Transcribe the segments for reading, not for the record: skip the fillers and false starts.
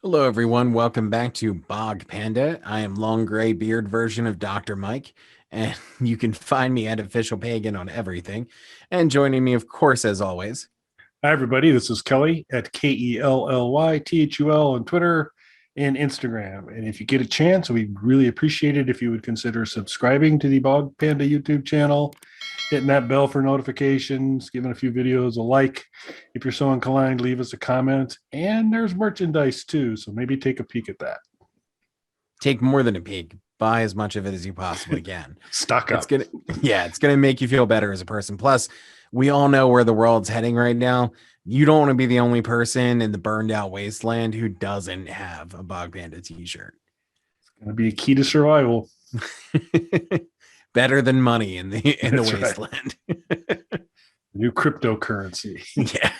Hello, everyone. Welcome back to Bog Panda. I am long gray beard version of Dr. Mike, and you can find me at Official Pagan on everything. And joining me, of course, as always. Hi, everybody. This is Kelly at KELLYTHUL on Twitter and Instagram. And if you get a chance, we'd really appreciate it if you would consider subscribing to the Bog Panda YouTube channel, hitting that bell for notifications, giving a few videos a like. If you're so inclined, leave us a comment. And there's merchandise too. So maybe take a peek at that. Take more than a peek. Buy as much of it as you possibly can. Stock It's up. gonna, yeah, it's gonna make you feel better as a person. Plus, we all know where the world's heading right now. You don't want to be the only person in the burned out wasteland who doesn't have a Bog Panda t-shirt. It's going to be a key to survival. Better than money in the That's right. wasteland. New cryptocurrency. Yeah.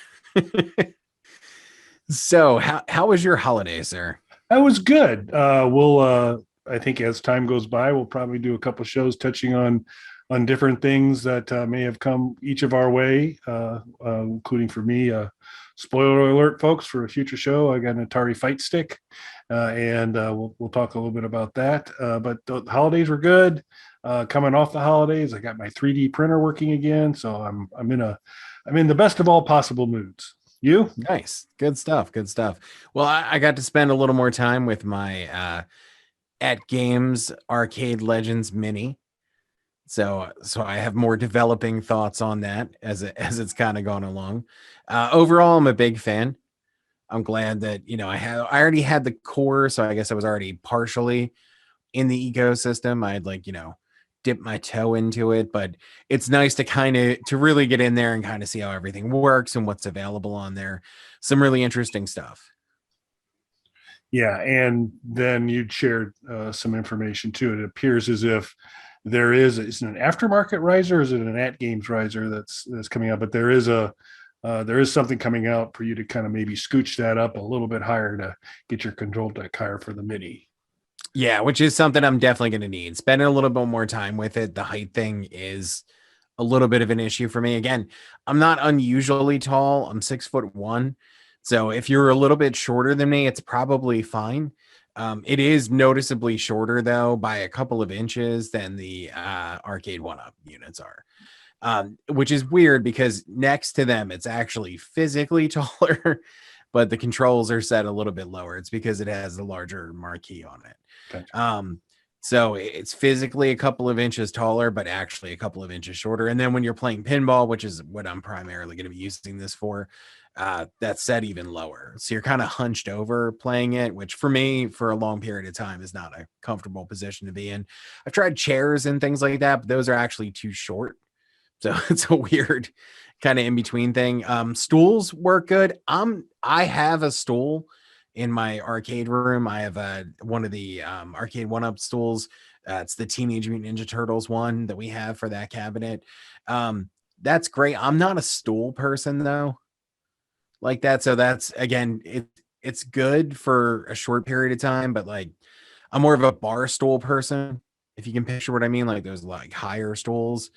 So, how was your holiday, sir? That was good. I think as time goes by, we'll probably do a couple shows touching on different things that may have come each of our way, including for me. Spoiler alert, folks, for a future show, I got an Atari Fight Stick, and we'll talk a little bit about that. But the holidays were good. Coming off the holidays, I got my 3D printer working again, so I'm in the best of all possible moods. You? Nice. Good stuff. Good stuff. Well, I got to spend a little more time with my at Games Arcade Legends Mini. So I have more developing thoughts on that as it's kind of gone along. Overall, I'm a big fan. I'm glad that I already had the core, so I guess I was already partially in the ecosystem. I'd dip my toe into it, but it's nice to to really get in there and kind of see how everything works and what's available on there. Some really interesting stuff. Yeah, and then you'd shared some information too. It appears as if is it an aftermarket riser or is it an AtGames riser that's coming out? But there is something coming out for you to kind of maybe scooch that up a little bit higher to get your control deck higher for the mini. Yeah, which is something I'm definitely going to need. Spending a little bit more time with it. The height thing is a little bit of an issue for me. Again, I'm not unusually tall. I'm 6'1". So if you're a little bit shorter than me, it's probably fine. It is noticeably shorter though by a couple of inches than the arcade one up units are. Which is weird because next to them it's actually physically taller, but the controls are set a little bit lower. It's because it has the larger marquee on it. Gotcha. So it's physically a couple of inches taller, but actually a couple of inches shorter. And then when you're playing pinball, which is what I'm primarily going to be using this for, that's set even lower. So you're kind of hunched over playing it, which for me, for a long period of time, is not a comfortable position to be in. I've tried chairs and things like that, but those are actually too short. So it's a weird kind of in between thing. Stools work good. I have a stool in my arcade room. I have one of the arcade one up stools. It's the Teenage Mutant Ninja Turtles one that we have for that cabinet. That's great. I'm not a stool person though, like that. So that's again, it's good for a short period of time, but like I'm more of a bar stool person. If you can picture what I mean, like those like higher stools.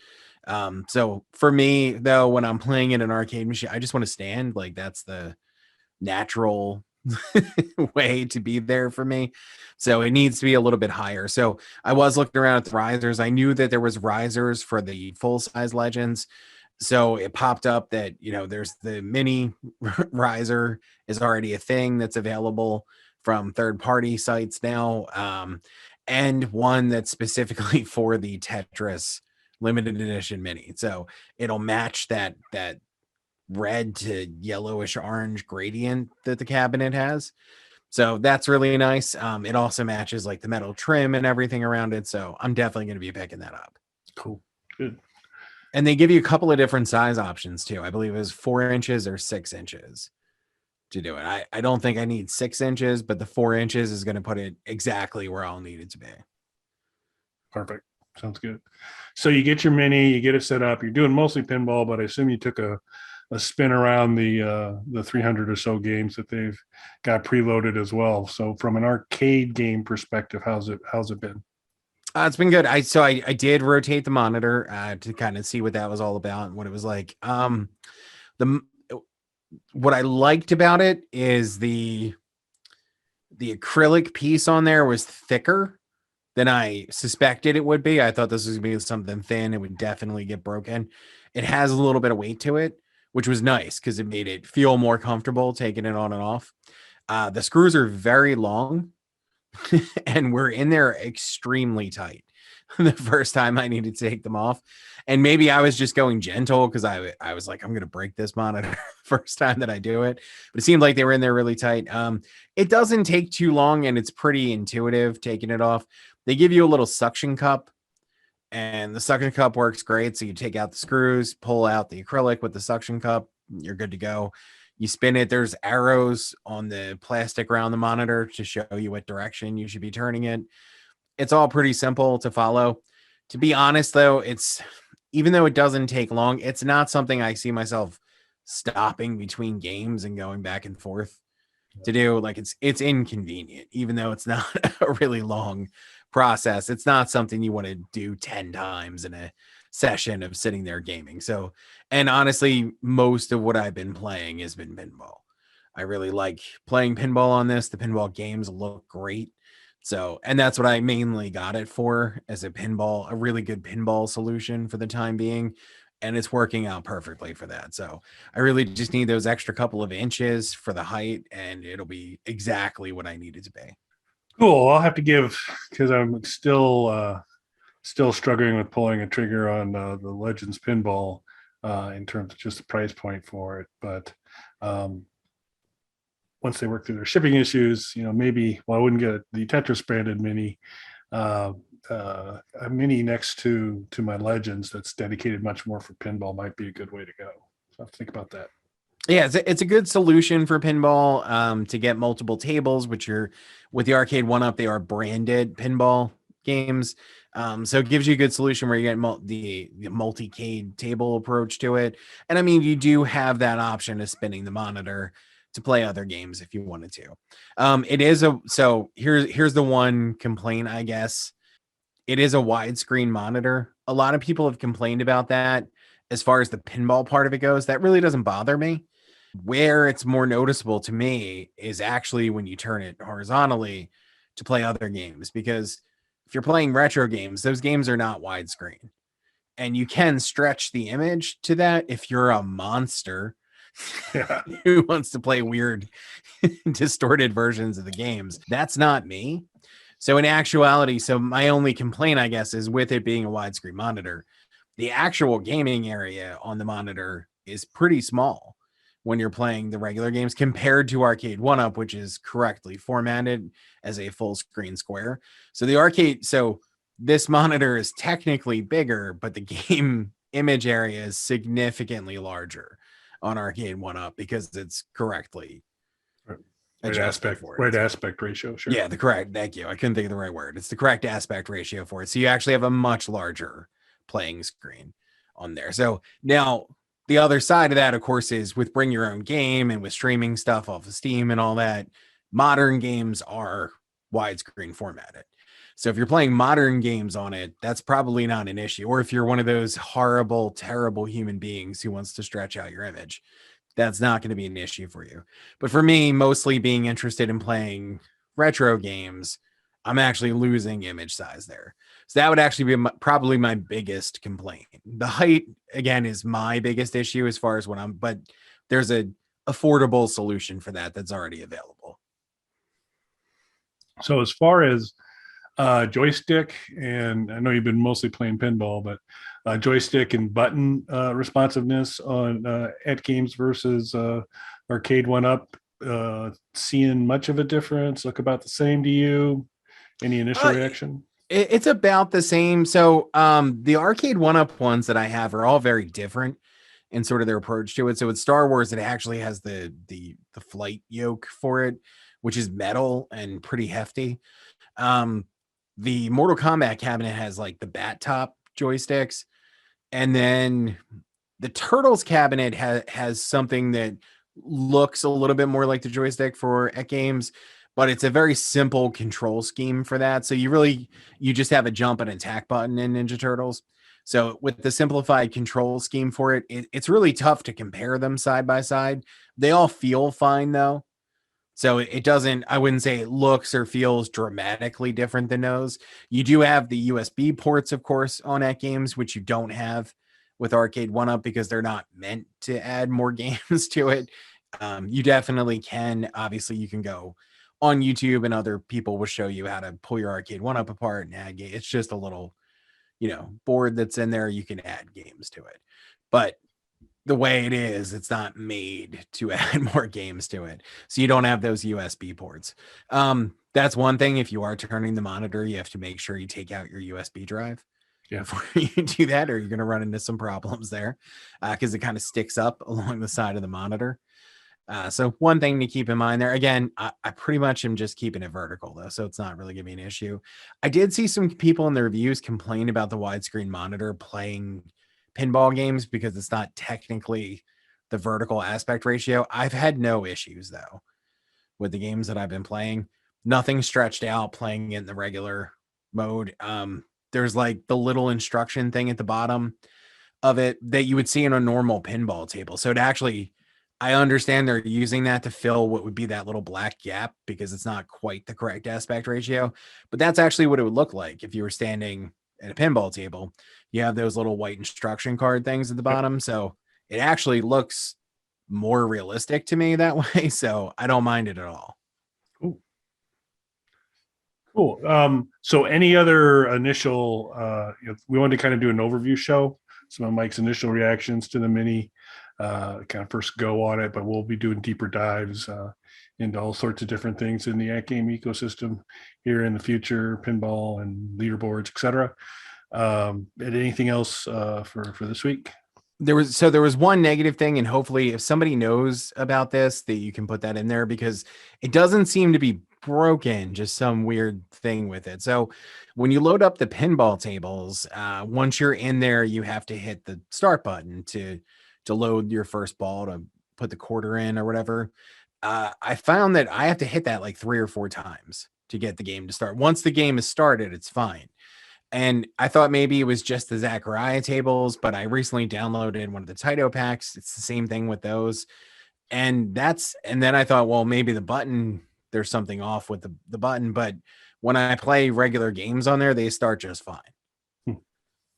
So for me though, when I'm playing in an arcade machine, I just want to stand. Like that's the natural way to be there for me. So it needs to be a little bit higher. So I was looking around at the risers. I knew that there was risers for the full size legends. So it popped up that, there's the mini riser is already a thing that's available from third party sites now. And one that's specifically for the Tetris limited edition mini. So it'll match that red to yellowish orange gradient that the cabinet has. So that's really nice. It also matches like the metal trim and everything around it. So I'm definitely going to be picking that up. Cool. Good. And they give you a couple of different size options too. I believe it was 4 inches or 6 inches to do it. I don't think I need 6 inches, but the 4 inches is going to put it exactly where I'll need it to be. Perfect. Sounds good. So you get your mini, you get it set up. You're doing mostly pinball, but I assume you took a spin around the 300 or so games that they've got preloaded as well. So from an arcade game perspective, how's it been? It's been good. I did rotate the monitor to kind of see what that was all about and what it was like. The what I liked about it is The acrylic piece on there was thicker than I suspected it would be. I thought this was going to be something thin. It would definitely get broken. It has a little bit of weight to it, which was nice because it made it feel more comfortable taking it on and off. The screws are very long and we're in there extremely tight the first time I needed to take them off. And maybe I was just going gentle because I was like, I'm going to break this monitor first time that I do it. But it seemed like they were in there really tight. It doesn't take too long and it's pretty intuitive taking it off. They give you a little suction cup and the suction cup works great. So you take out the screws, pull out the acrylic with the suction cup, you're good to go. You spin it. There's arrows on the plastic around the monitor to show you what direction you should be turning it. It's all pretty simple to follow. To be honest, though, it's even though it doesn't take long, it's not something I see myself stopping between games and going back and forth to do. Like it's inconvenient, even though it's not a really long process. It's not something you want to do 10 times in a session of sitting there gaming. So, and honestly, most of what I've been playing has been pinball. I really like playing pinball on this. The pinball games look great. So, and that's what I mainly got it for, as a pinball, a really good pinball solution for the time being. And it's working out perfectly for that. So I really just need those extra couple of inches for the height, and it'll be exactly what I need it to be. Cool. I'll have to give because I'm still struggling with pulling a trigger on the Legends pinball in terms of just the price point for it. But um, once they work through their shipping issues, maybe I wouldn't get the Tetris branded mini. A mini next to my Legends that's dedicated much more for pinball might be a good way to go. So I have to think about that. Yeah, it's a good solution for pinball to get multiple tables, which are with the arcade one up, they are branded pinball games. So it gives you a good solution where you get the multi-cade table approach to it. And I mean, you do have that option of spinning the monitor to play other games if you wanted to. It is so here's the one complaint, I guess. It is a widescreen monitor. A lot of people have complained about that. As far as the pinball part of it goes, that really doesn't bother me. Where it's more noticeable to me is actually when you turn it horizontally to play other games, because if you're playing retro games, those games are not widescreen. And you can stretch the image to that if you're a monster Yeah. who wants to play weird, distorted versions of the games. That's not me. So in actuality, so my only complaint, I guess, is with it being a widescreen monitor, the actual gaming area on the monitor is pretty small when you're playing the regular games compared to Arcade 1-Up, which is correctly formatted as a full screen square. So the arcade, so this monitor is technically bigger, but the game image area is significantly larger on Arcade 1-Up because it's correctly Right aspect ratio. Sure. Yeah, the correct. Thank you. I couldn't think of the right word. It's the correct aspect ratio for it. So you actually have a much larger playing screen on there. So now the other side of that, of course, is with bring your own game and with streaming stuff off of Steam and all that. Modern games are widescreen formatted. So if you're playing modern games on it, that's probably not an issue. Or if you're one of those horrible, terrible human beings who wants to stretch out your image, that's not going to be an issue for you. But for me, mostly being interested in playing retro games, I'm actually losing image size there. So that would actually be probably my biggest complaint. The height, again, is my biggest issue as far as what but there's a affordable solution for that that's already available. So as far as joystick, and I know you've been mostly playing pinball, but joystick and button responsiveness on AtGames versus Arcade 1-Up, seeing much of a difference? Look about the same to you? Any initial reaction? It's about the same. So the Arcade 1-Up ones that I have are all very different in sort of their approach to it. So with Star Wars, it actually has the flight yoke for it, which is metal and pretty hefty. The Mortal Kombat cabinet has like the bat top joysticks, and then the Turtles cabinet has something that looks a little bit more like the joystick for AtGames, but it's a very simple control scheme for that. So you just have a jump and attack button in Ninja Turtles. So with the simplified control scheme for it, it's really tough to compare them side by side. They all feel fine though. So it doesn't, I wouldn't say it looks or feels dramatically different than those. You do have the USB ports, of course, on AtGames, which you don't have with Arcade One Up because they're not meant to add more games to it. You definitely can. Obviously, you can go on YouTube and other people will show you how to pull your Arcade One Up apart and add games. It's just a little, board that's in there. You can add games to it. But the way it is, it's not made to add more games to it. So you don't have those USB ports. That's one thing. If you are turning the monitor, you have to make sure you take out your USB drive before you do that, or you're going to run into some problems there because it kind of sticks up along the side of the monitor. So one thing to keep in mind there. Again, I pretty much am just keeping it vertical though, so it's not really gonna be an issue. I did see some people in the reviews complain about the widescreen monitor playing pinball games because it's not technically the vertical aspect ratio. I've had no issues though with the games that I've been playing. Nothing stretched out playing in the regular mode. There's like the little instruction thing at the bottom of it that you would see in a normal pinball table. So it actually, I understand they're using that to fill what would be that little black gap because it's not quite the correct aspect ratio, but that's actually what it would look like if you were standing at a pinball table. You have those little white instruction card things at the bottom. So it actually looks more realistic to me that way. So I don't mind it at all. Cool. So any other initial, we wanted to kind of do an overview show, some of Mike's initial reactions to the Mini, kind of first go on it, but we'll be doing deeper dives into all sorts of different things in the AtGame ecosystem here in the future, pinball and leaderboards, etc. Anything else for this week? There was one negative thing, and hopefully if somebody knows about this, that you can put that in there because it doesn't seem to be broken, just some weird thing with it. So when you load up the pinball tables, once you're in there, you have to hit the start button to load your first ball to put the quarter in or whatever. I found that I have to hit that like 3 or 4 times to get the game to start. Once the game is started, it's fine. And I thought maybe it was just the Zachariah tables, but I recently downloaded one of the Taito packs. It's the same thing with those. And then I thought, well, maybe the button, there's something off with the button. But when I play regular games on there, they start just fine.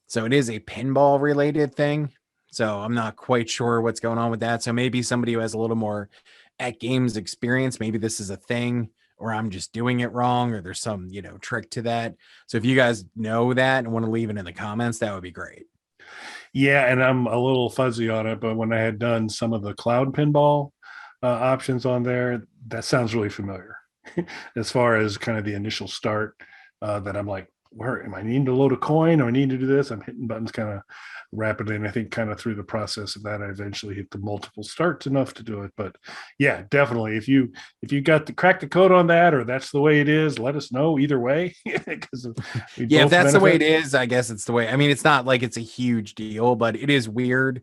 So it is a pinball related thing. So I'm not quite sure what's going on with that. So maybe somebody who has a little more AtGames experience, maybe this is a thing, or I'm just doing it wrong, or there's some, trick to that. So if you guys know that and want to leave it in the comments, that would be great. Yeah, and I'm a little fuzzy on it, but when I had done some of the cloud pinball options on there, that sounds really familiar as far as kind of the initial start that I'm like, where am I needing to load a coin or I need to do this? I'm hitting buttons kind of rapidly. And I think kind of through the process of that, I eventually hit the multiple starts enough to do it. But yeah, definitely. If you got to crack the code on that, or that's the way it is, let us know either way. Because yeah, if that's the way it is, I guess it's the way. I mean, it's not like it's a huge deal, but it is weird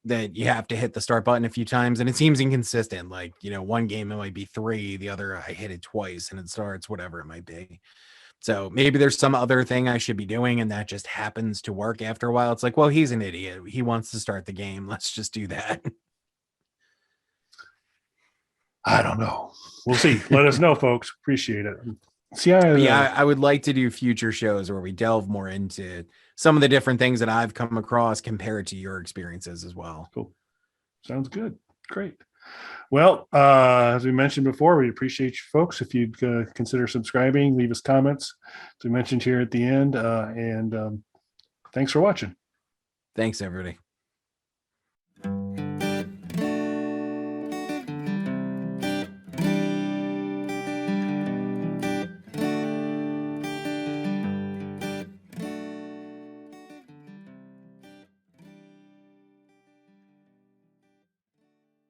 that you have to hit the start button a few times and it seems inconsistent. Like, one game it might be 3, the other I hit it twice and it starts, whatever it might be. So maybe there's some other thing I should be doing and that just happens to work after a while. It's like, well, he's an idiot. He wants to start the game. Let's just do that. I don't know. We'll see. Let us know, folks. Appreciate it. See, I would like to do future shows where we delve more into some of the different things that I've come across compared to your experiences as well. Cool. Sounds good. Great. Well, as we mentioned before, we appreciate you folks. If you'd consider subscribing, leave us comments, as we mentioned here at the end. And thanks for watching. Thanks, everybody.